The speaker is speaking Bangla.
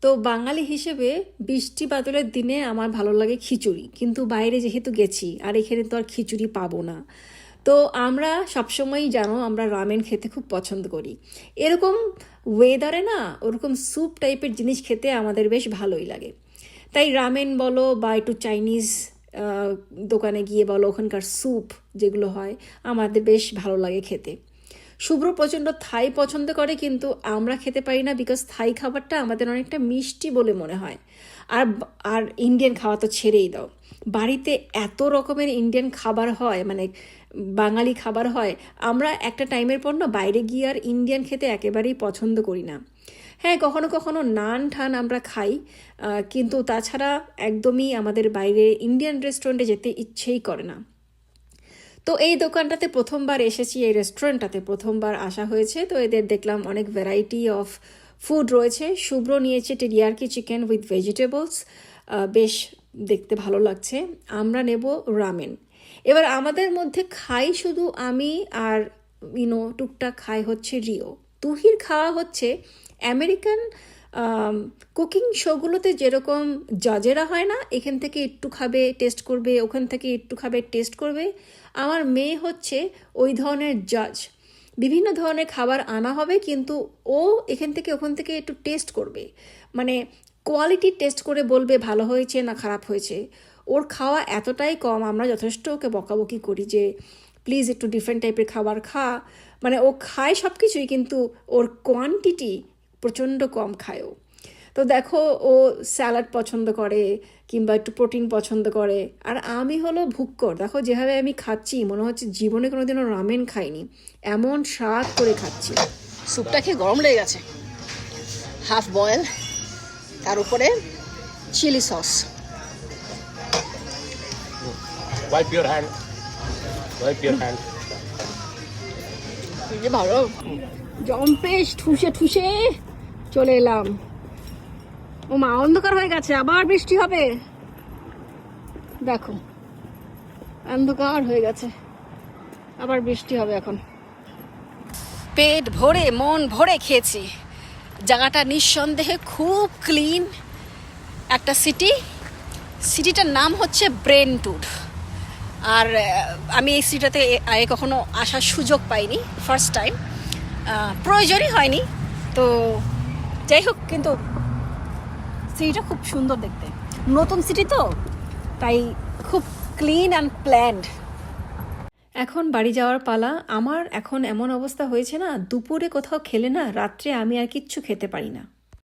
তো বাঙালি হিসেবে বৃষ্টি বাদলের দিনে আমার ভালো লাগে খিচুড়ি, কিন্তু বাইরে যেহেতু গেছি আর এখানে তো আর খিচুড়ি পাবো না। তো আমরা সবসময়ই জানো আমরা রামেন খেতে খুব পছন্দ করি। এরকম ওয়েদারে না ওরকম স্যুপ টাইপের জিনিস খেতে আমাদের বেশ ভালোই লাগে। তাই রামেন বলো বা একটু চাইনিজ দোকানে গিয়ে বলো, ওখানকার স্যুপ যেগুলো হয় আমাদের বেশ ভালো লাগে খেতে। শুভ্র প্রচণ্ড থাই পছন্দ করে, কিন্তু আমরা খেতে পারি না, বিকজ থাই খাবারটা আমাদের অনেকটা মিষ্টি বলে মনে হয়। আর আর ইন্ডিয়ান খাওয়া তো ছেড়েই দাও, বাড়িতে এত রকমের ইন্ডিয়ান খাবার হয়, মানে বাঙালি খাবার হয়, আমরা একটা টাইমের পর না বাইরে গিয়ে আর ইন্ডিয়ান খেতে একেবারেই পছন্দ করি না। হ্যাঁ, কখনো কখনো নান ঠান আমরা খাই, কিন্তু তাছাড়া একদমই আমাদের বাইরে ইন্ডিয়ান রেস্টুরেন্টে যেতে ইচ্ছেই করে না। তো এই দোকানটাতে প্রথমবার এসেছি, এই রেস্টুরেন্টটাতে প্রথমবার আসা হয়েছে। তো এদের দেখলাম অনেক ভ্যারাইটি অফ ফুড রয়েছে। শুভ্র নিয়েছে টেরিয়াকি চিকেন উইথ ভেজিটেবলস, বেশ দেখতে ভালো লাগছে। আমরা নেব রামেন। এবার আমাদের মধ্যে খাই শুধু আমি আর টুকটাক খাই হচ্ছে রিও। তুহির খাওয়া হচ্ছে আমেরিকান কুকিং শোগুলোতে যেরকম জাজেরা হয় না, এখান থেকে একটু খাবে টেস্ট করবে, ওখান থেকে একটু খাবে টেস্ট করবে। আমার মেয়ে হচ্ছে ওই ধরনের জাজ। বিভিন্ন ধরনের খাবার আনা হবে, কিন্তু ও এখান থেকে ওখান থেকে একটু টেস্ট করবে, মানে কোয়ালিটি টেস্ট করে বলবে ভালো হয়েছে না খারাপ হয়েছে। ওর খাওয়া এতটাই কম, আমরা যথেষ্ট ওকে বকাবকি করি যে প্লিজ একটু ডিফারেন্ট টাইপের খাবার খা। মানে ও খায় সব কিছুই, কিন্তু ওর কোয়ান্টিটি প্রচণ্ড কম খায় ও। তো দেখো, ও স্যালাড পছন্দ করে কিংবা একটু প্রোটিন পছন্দ করে, আর আমি হলো ভুক্কর। দেখো যেভাবে আমি খাচ্ছি মনে হচ্ছে জীবনে কোনোদিনও রামেন খাইনি, এমন স্বাদ করে খাচ্ছি। স্যুপটা খেয়ে গরম লেগে গেছে, হাফ বয়েল, তার উপরে chilli sauce. Wipe your hand. Wipe your hand. যে ভালো জম্পেশ ঠুসে ঠুসে চলে এলাম। ও মা, অন্ধকার হয়ে গেছে, আবার বৃষ্টি হবে। দেখো অন্ধকার হয়ে গেছে, আবার বৃষ্টি হবে এখন। পেট ভরে মন ভরে খেয়েছি। জায়গাটা নিঃসন্দেহে খুব ক্লিন একটা সিটিটার নাম হচ্ছে ব্রেন্টউড। আর আমি এই সিটিটাতে আগে কখনো আসার সুযোগ পাইনি, ফার্স্ট টাইম, প্রয়োজনই হয়নি। তো যাই হোক, কিন্তু সিটিটা খুব সুন্দর দেখতে, নতুন সিটি তো, তাই খুব ক্লিন অ্যান্ড প্ল্যান্ড। এখন বাড়ি যাওয়ার পালা আমার। এখন এমন অবস্থা হয়েছে না, দুপুরে কোথাও খেলে না রাত্রে আমি আর কিচ্ছু খেতে পারি না।